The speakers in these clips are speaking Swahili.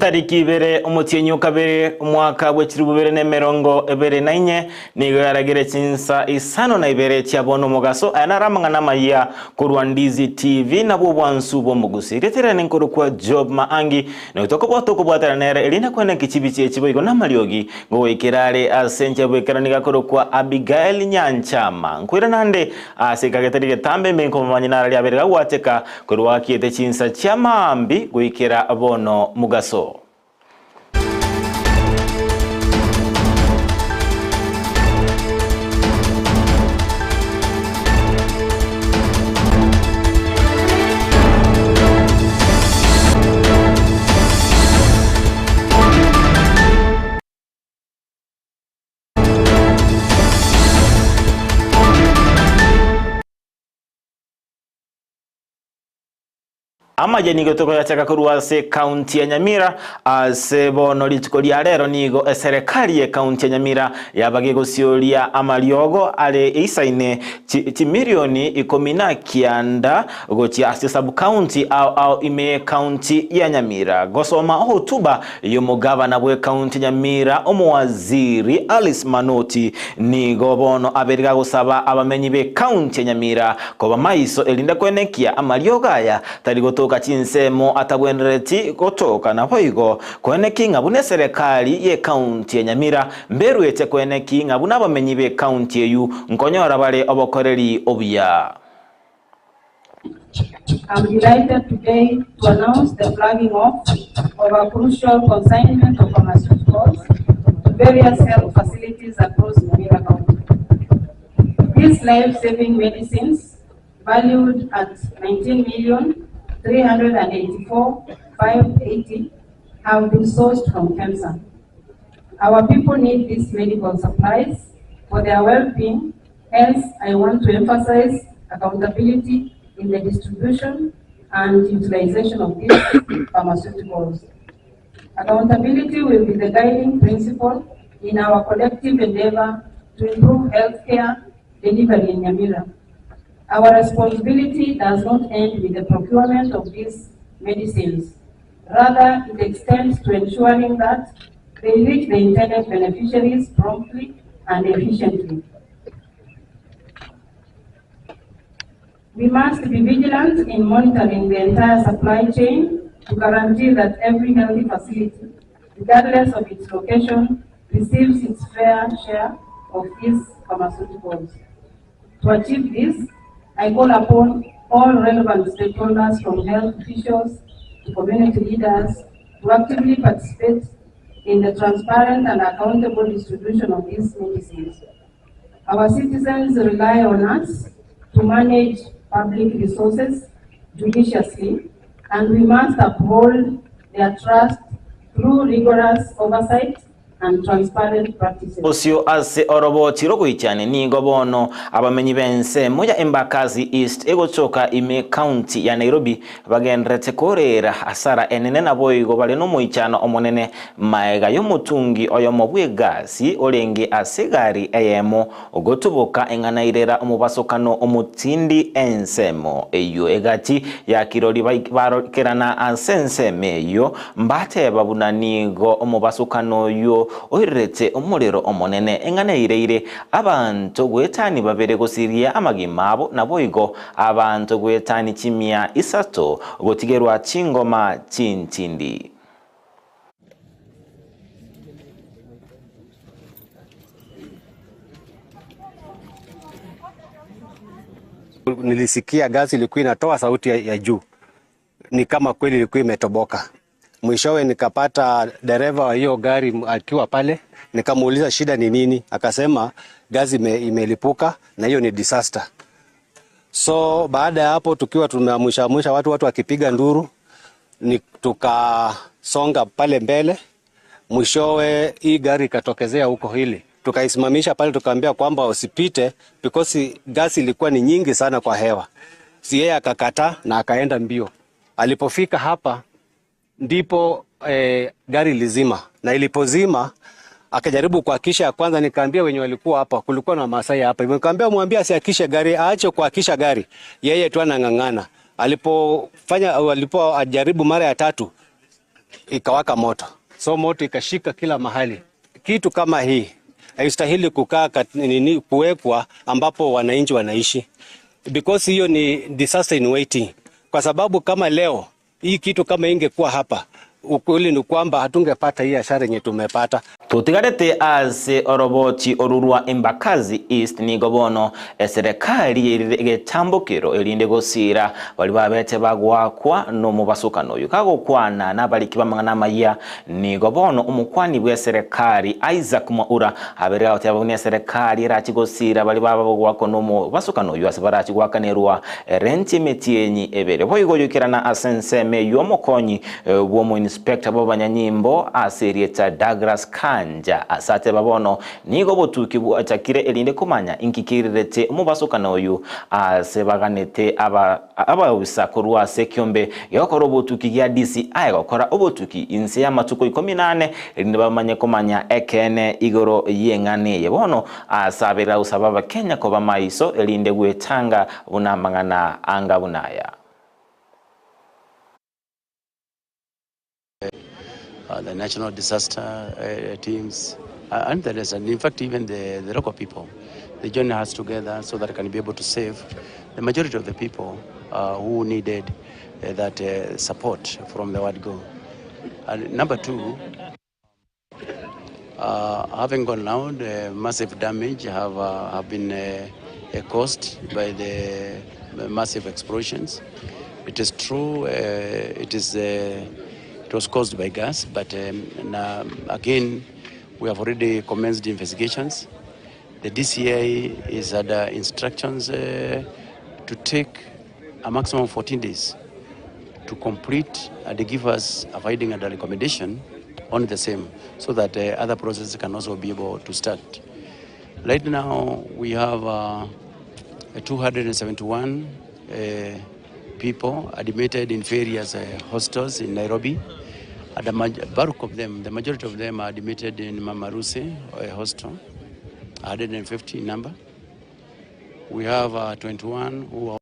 Tariki IBERE umutienyo kabere umwaka w'ekirububere n'emerongo ebere nainye nigo yaragire CHINSA ISANO na IBERE cyabono mugaso anaramanga n'AMAYIA kurwa Ndizi TV nabo bwansu bo Gusii retera nenkoro kwa job MAANGI no toko bwatanera elina kwene kichibichi ekiboigo n'amalyogi ngo wekirare asenche bwekeraniga koro kwa Abigael Nyanchama nkwira nande asikageterige tambe menko manyinara lyabere gwateka kurwa kiete CHINSA cyamambi gwikira abono mugaso. Amaje nigo toko yachaka kurwa se county ya Nyamira se bono litikolia rero nigo serikali ya county ya Nyamira yabage gusyolia amalyogo ale isaine ti milioni 19 gochi sub county au ime county ya Nyamira gosoma hotuba y'umugabana bwe county Nyamira umuwaziri Alice Manoti nigo bono aberga gusaba abamenyi be county ya Nyamira ko maiso elinda kwenekia amalyoga aya tarigo kachinsemo atabwendereti gotoka na hoigo kweneki ngabune serikali ye county ya Nyamira mberu yete kweneki ngabuna bamenyi be county yeyu nkonyora bale obokoreri obuya. I'm delighted today to announce the flagging off of a crucial consignment of pharmaceuticals to various health facilities across Nyamira County. These life-saving medicines, valued at 19,384,580, have been sourced from CHINSA. Our people need these medical supplies for their well-being, hence I want to emphasize accountability in the distribution and utilization of these pharmaceuticals. Accountability will be the guiding principle in our collective endeavor to improve healthcare delivery in Nyamira. Our responsibility does not end with the procurement of these medicines. Rather, it extends to ensuring that they reach the intended beneficiaries promptly and efficiently. We must be vigilant in monitoring the entire supply chain to guarantee that every healthy facility, regardless of its location, receives its fair share of these pharmaceuticals. To achieve this, I call upon all relevant stakeholders from health officials to community leaders to actively participate in the transparent and accountable distribution of these medicines. Our citizens rely on us to manage public resources judiciously, and we must uphold their trust through rigorous oversight and transparent practices. Osio ase orobo tiroko ichane ni gobono abamenyi bense moja Embakazi East egochoka ime county ya Nairobi bagendrete korera asara enene na boigo bale no moichano omonene maega yomutungi oyomo bwegasi olenge asegari eyemo ogotuboka enganairera omubasokano omutindi ensemo eyo egati ya kiroli barokerana ansenseme eyo mbate babunanigo omubasokano yo oirete omulero omonene enganaire abantu gwetani babere gosiria amagimabo naboigo abantu gwetani chimia isato gotigerwa chingoma chintindi. Nilisikia gasi ilikuwa inatoa sauti ya juu, ni kama kweli ilikuwa imetoboka. Mwishowe nikapata dereva wa hiyo gari akiwa pale, nikamuuliza shida ni nini, akasema gazi imelipuka na hiyo ni disaster. So baada ya hapo tukiwa tumeamsha watu wakipiga nduru, tukasonga pale mbele. Mwishowe hii gari ikatokezea huko hili. Tukaisimamisha pale, tukaambia kwamba usipite because gazi ilikuwa ni nyingi sana kwa hewa. Si yeye akakataa na akaenda mbio. Alipofika hapa ndipo gari lizima, na ilipozima akajaribu kuhakisha kwanza. Nikaambia wenye walikuwa hapa, kulikuwa na Masai hapa, nikamwambia mwambie asiakishe gari, aache kuhakisha gari, yeye tu anang'ang'ana. Alipojaribu mara ya tatu ikawaka moto, so moto ikashika kila mahali. Kitu kama hii haistahili kukaa kuwekwa ambapo wananchi wanaishi, because hiyo ni disaster in waiting. Kwa sababu kama leo hii kitu kama ingekuwa hapa, ukweli ni kwamba hatungepata hii hasara yenye tumepata. Tutigarete ase oroboti orurwa Embakazi East ni gobono serikali igitambukiro elinde gusira bali babete bagwakwa no mubasukano yukagokwana nabaliki bamangana AMAYIA ni gobono umukwani bwa serikali Isaac Mwaura abere abatabone serikali irakigosira bali babagwako no mubasukano yasabara kigwakanerwa renti metienyi ebere boyigoyukirana asenseme yomokonyi bwo inspector b'abanyanyimbo aserieta Douglas Kanja asate babono nigo botuki bwachakire elinde kumanya inkikirete umubasukana oyu asebaganete abawisa kurwa sekyombe yakoro botuki ya DCI gakora obotuki inse ya matuko 18 elinde bamanye kumanya ekene igoro yengane yebono asabira usababa Kenya ko bamaiso elinde gwetanga bunamangana anga bunaya. The national disaster teams, and in fact even the local people, they join us together so that they can be able to save the majority of the people who needed that support from the word go. And number two, having gone around, massive damage have been caused by the massive explosions. It is true, it was caused by gas, but again, we have already commenced investigations. The DCI is under instructions to take a maximum of 14 days to complete and give us a finding and a recommendation on the same, so that other processes can also be able to start. Right now, we have 271 people admitted in various hostels in Nairobi. And the majority of them are admitted in Mamarusi hostel, 150 number. We have 21 who are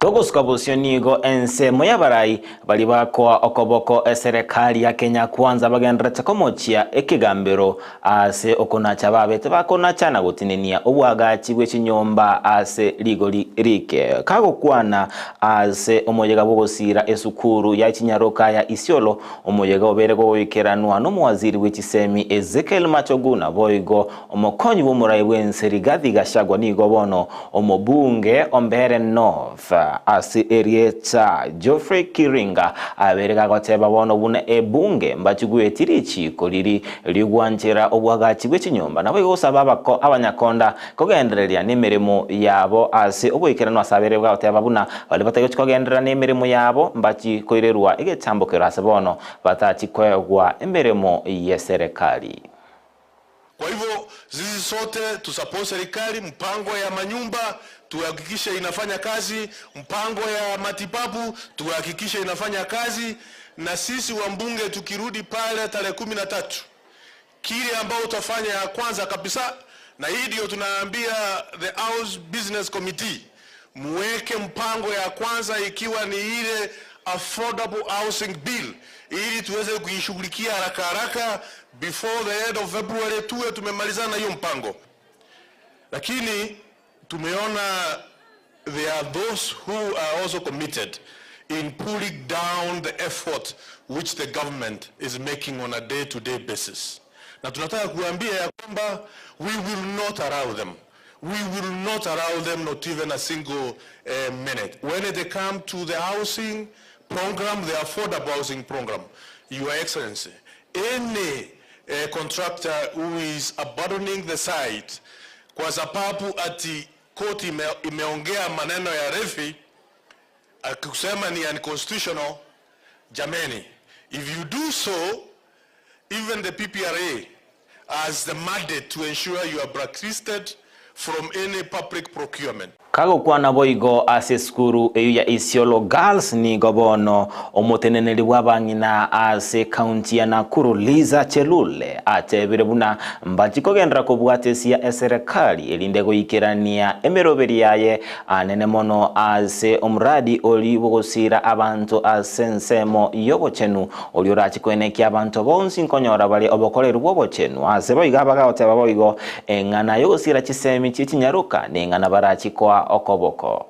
Togoskabosionigo ense moyabarai bali bakwa okoboko serikali ya Kenya kwanza bagendera komochia ekigambiro ase okonacha babete bakonacha na gutinenia obwagachi bw'ekinyomba ase ligoli rike kagokwana ase omuyega bwogosira esukuru ya Kinyaroka ya Isiolo omuyega obere goikeranwa no muwaziri w'ekisemi Ezekiel Machoguna boigo omokonyi bw'omurai bw'ense Rigathi Gachagua nigo bono omobunge ombere North asi Erieta Geoffrey Kiringa aberega goteba bono bune ebunge mbachigwetiri chiko liri ligwanjira obwagachi bw'ekinyomba nabo igosaba abako abanyakonda kogendereria n'emirimo yabo asi obwikirano asabere bwagoteba buna bali batayochi kogenderera n'emirimo yabo mbachi koirerwa igetambukira ase bono batachi kwegwa emirimo ya serikali. Kwa hivyo sisi sote tusupport serikali, mpango ya manyumba tuhakikishe inafanya kazi, mpango ya matibabu tuhakikishe inafanya kazi, na sisi wambunge tukirudi pale tarehe 13 kile ambao utafanya ya kwanza kabisa, na hii ndio tunaambia the House Business Committee, muweke mpango ya kwanza ikiwa ni ile affordable housing bill, ili tuweze kuishughulikia haraka before the end of February tuwe tumemalizana hiyo mpango. Lakini tumeona there are those who are also committed in pulling down the effort which the government is making on a day-to-day basis. Na tunataka kuambia ya kwamba we will not allow them. We will not allow them, not even a single minute. When they come to the housing program, the affordable housing program, Your Excellency, any contractor who is abandoning the site kwa sababu ati koti imeongea maneno ya refi akusema ni unconstitutional, jameni, if you do so, even the PPRA has the mandate to ensure you are blacklisted from any public procurement. Kago kwa na boigo ase skuru eyu ya Isiolo Girls ni gobono omuteneneri w'abang'ina ase county ya Nakuru Liza Chelule atebire buna mbachiko gendera kubwatesia eserekali elinde goikerania emeroberi yaye anene mono ase omradi oli bogosira abantu ase nsemo yobochenu oli orachikwenekia abantu bonsi nkonyora bali obokoleru bwobochenu ase boiga bagoteba boigo eng'ana yogosira chisemi chichinyaruka n'eng'ana barachikwa okoboko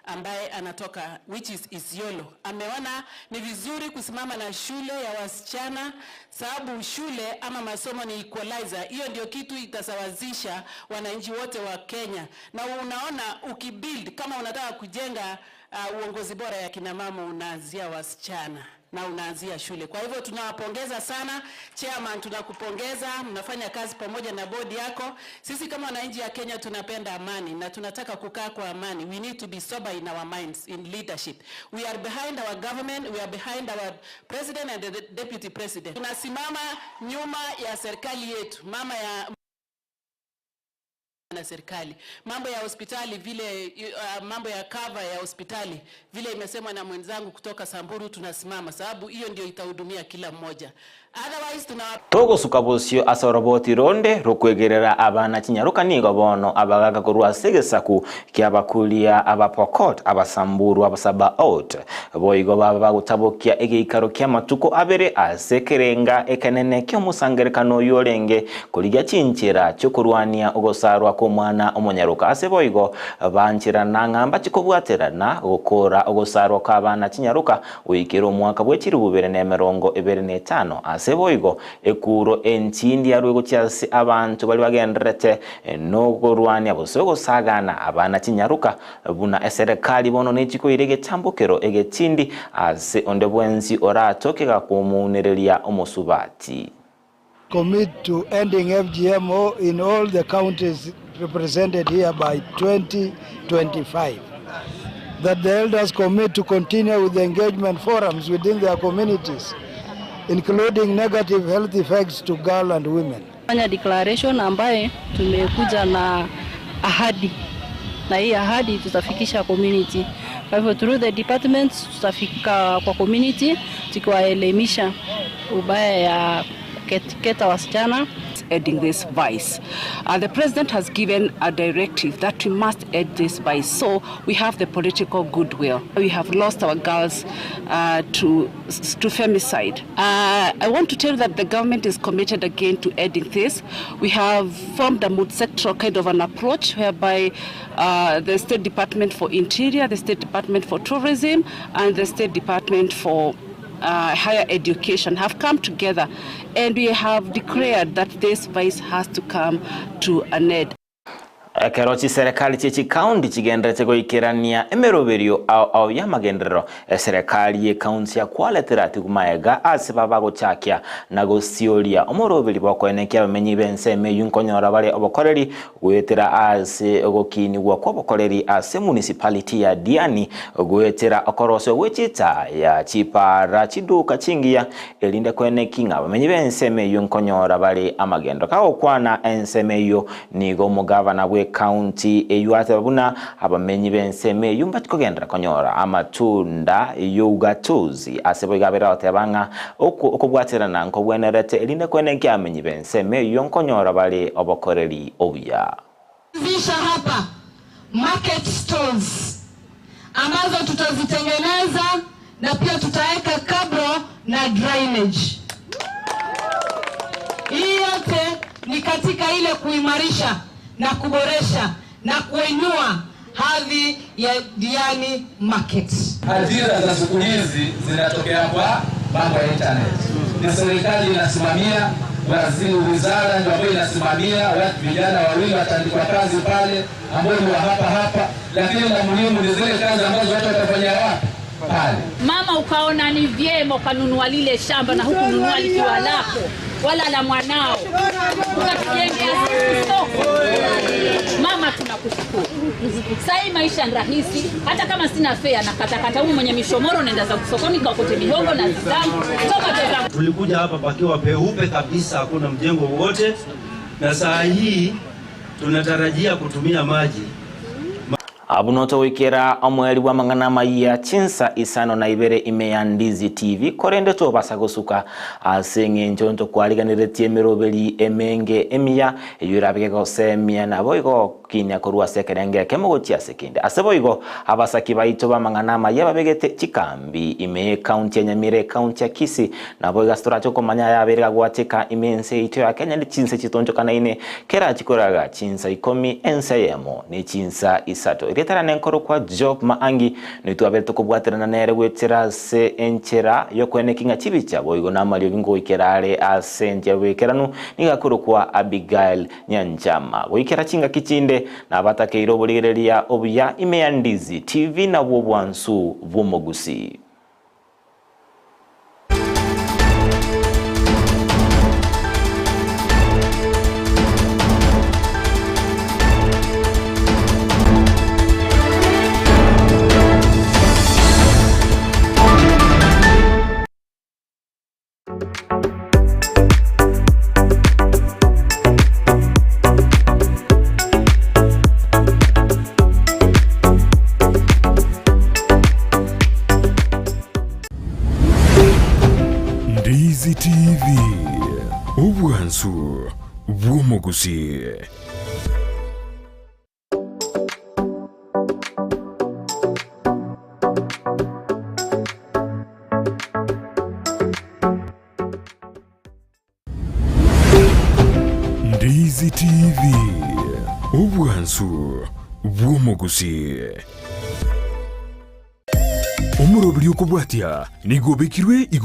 ambaye anatoka which is Isiolo ameona ni vizuri kusimama na shule ya wasichana, sababu shule ama masomo ni equalizer. Hiyo ndio kitu itasawazisha wananchi wote wa Kenya. Na unaona ukibuild kama unataka kujenga uongozi bora ya kina mama, unaanzia wasichana na unaanzia shule. Kwa hivyo tunawapongeza sana chairman, tunakupongeza, mnafanya kazi pamoja na bodi yako. Sisi kama wananchi ya Kenya tunapenda amani na tunataka kukaa kwa amani. We need to be sober in our minds in leadership. We are behind our government, we are behind our president and the deputy president. Tunasimama nyuma ya serikali yetu, mama ya na serikali. Mambo ya hospitali vile mambo ya cover ya hospitali vile imesemwa na mwenzangu kutoka Samburu, tunasimama sababu hiyo ndio itahudumia kila mmoja. Otherwise togo sukabosio asoroboti ronde rokwegerera abana kinyaruka nigo bono abagaga kurwa segesaku kyabakulia abapokot abasamburu abasaba out boigo baba gutabokia egeikaro kyamatuko abere asekerenga ekanene kyomusangerekano yorenge kuliga cinchira cyokurwania ogosarwa ko mwana omonyaruka ase boigo banchira nangamba chikobwaterana gukora ogosarwa ka abana kinyaruka uikiro mwaka bwekiri 2025 ase boigo ekuro entindi yarwego cyase abantu bali bagenderete no gorwania bosogo sagana abana kinyaruka buna eserekali bono nechiko irege tambokero egetindi ase onde bwenzi oratokega kumunerelia omosubati. Commit to ending FGMO in all the counties represented here by 2025. That the elders commit to continue with the engagement forums within their communities, including negative health effects to girls and women. Fanya declaration ambaye tumekuja na ahadi, na hii ahadi tutafikisha community. Kwa hivyo through the departments tutafika kwa community tukiwaelimisha ubaya ya keta wasichana. Ending this vice. The president has given a directive that we must end this vice, so we have the political goodwill. We have lost our girls to femicide. I want to tell you that the government is committed again to ending this. We have formed a multi-sectoral kind of an approach whereby the State Department for Interior, the State Department for Tourism, and the State Department for higher education have come together, and we have declared that this vice has to come to an end. Kerochi serikali chechi county chigendrete goikerania emeroberio au yamagendero serikali ye county ya kwaletera tigumaega ase baba gochakia na gosiolia omorobeli bakoenekia bamenyi bense meyunkonyora bale obokoreri gwetera ase ogokini gwa kobokoreri ase municipality ya Diani gwetera okoroso gwechita ya chipara chiduka chingia elinde kwenekinga bamenyi bense meyunkonyora bale amagendo kago kwana ensemeyo nigo mugavana gwe county eyuate babuna abamenyi benseme yumba tikogendera konyora amatunda yugatuzi asebo gabera otebanga okubwaterana nko bwenerete elinde kwenenke amenyi benseme yonkonyora bali obokoreri obuya Visha hapa market stalls ambazo tutazitengeneza na pia tutaweka kabro na drainage. Hii yote ni katika ile kuimarisha na kuboresha na kuinua hadhi ya Diani Market. Ajira za siku hizi zinatokea kwa mambo ya internet. Ni serikali inasimamia, wizara ndio ambayo inasimamia, watu vijana wawili watandikwa kazi pale ambao ni wa hapa, lakini la muhimu ni zile kazi ambazo watu watafanya wapi pale. Mama ukaona ni vyema ukanunua lile shamba na hukununua likiwa lako wala la mwanao. Unatujengea soko. Mama tunakushukuru. Sasa maisha ni rahisi, hata kama sina fare na katakata huyu mwenye mishomoro nenda za sokoni kwa kote mihogo na zangu. Tulikuja hapa pakiwa peupe kabisa, hakuna mjengo wowote, na saa hii tunatarajia kutumia maji. Abunoto wikera omweli wa AMAYIA CHINSA ISANO na IBERE IMEA Ndizi TV korende to basagosuka asenge njonto kwaliganiretie mirobeli emenge emia yurabike gosemia na boigo kinya korwa sekerenge kemogotia sekende aseboigo abasaki baito AMAYIA babegete chikambi ime county ya Nyamira county ya Kisii na boiga storacho komanya ya berega gwateka imense ito ya Kenya ni CHINSA chitonjo kana ine kera chikoraga CHINSA ikomi ensayemo ni CHINSA isato retara nenkoro kwa job MAANGI nitu abeto kubwaterana nere gwetera se enchera yokwene kinga chibicha boigo na malio bingo ikerare asenje wekeranu nigakuru kwa Abigael Nyanchama wikera chinga kichinde na batake irobolereria obuya IMEA Ndizi TV na bwobwansu bwomogusii. Ndizi TV, obwansu bwomogusii. Ndizi TV, obwansu bwomogusii. Omurobiri okubwatia nigobekirwe igoro